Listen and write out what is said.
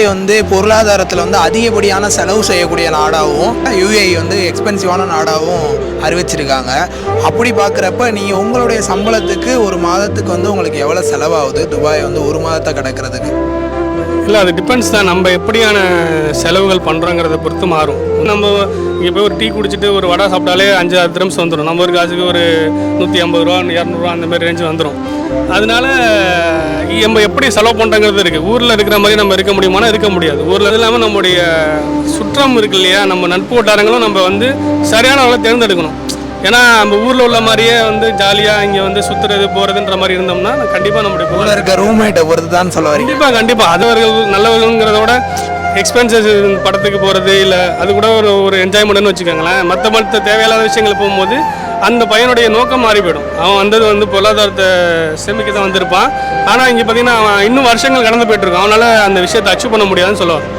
Dubai வந்து பொருளாதாரத்தில் வந்து அதிகப்படியான செலவு செய்யக்கூடிய நாடாகவும் யுஏஇ வந்து எக்ஸ்பென்சிவான நாடாகவும் அறிவிச்சிருக்காங்க. அப்படி பார்க்குறப்ப நீங்கள் உங்களுடைய சம்பளத்துக்கு ஒரு மாதத்துக்கு வந்து உங்களுக்கு எவ்வளோ செலவாகுது துபாய் வந்து ஒரு மாதத்தை கிடக்கிறதுக்கு? இல்லை, அது டிபெண்ட்ஸ் தான். நம்ம எப்படியான செலவுகள் பண்ணுறோங்கிறத பொறுத்து மாறும். நம்ம இங்கே போய் ஒரு டீ குடிச்சிட்டு ஒரு வடை சாப்பிட்டாலே 5-6 திரம்ஸ் வந்துடும். நம்ம ஒரு காசுக்கு ஒரு 150 ரூபா 200 அந்த மாதிரி ரேஞ்சு வந்துடும். அதனால நம்ம எப்படி செலவு பண்ணுறங்கிறது இருக்குது. ஊரில் இருக்கிற மாதிரி நம்ம இருக்க முடியுமானா இருக்க முடியாது. ஊரில் இல்லாமல் நம்முடைய சுற்றம் இருக்கு இல்லையா, நம்ம நட்பு வட்டாரங்களும் நம்ம வந்து சரியான அளவில் தேர்ந்தெடுக்கணும். ஏன்னா நம்ம ஊரில் உள்ள மாதிரியே வந்து ஜாலியாக இங்கே வந்து சுற்றுறது போகிறதுன்ற மாதிரி இருந்தோம்னா கண்டிப்பாக நம்முடைய ஊரில் இருக்க ரூம்மேட்டை பொறுத்து தான் சொல்ல வரீங்க. கண்டிப்பாக அதுவர்கள் நல்லவர்கள்ங்கிறத விட எக்ஸ்பென்சஸ் படத்துக்கு போகிறது இல்லை அது கூட ஒரு என்ஜாய்மெண்ட்னு வச்சுக்கோங்களேன். மற்ற தேவையில்லாத விஷயங்கள் போகும்போது அந்த பையனுடைய நோக்கம் மாறி போயிடும். அவன் வந்தது வந்து பொருளாதாரத்தை சேமிக்க தான் வந்திருப்பான். ஆனால் இங்கே பார்த்தீங்கன்னா அவன் இன்னும் வருஷங்கள் கடந்து போயிட்டுருக்கான். அவனால் அந்த விஷயத்தை அச்சீவ் பண்ண முடியாதுன்னு சொல்லுவான்.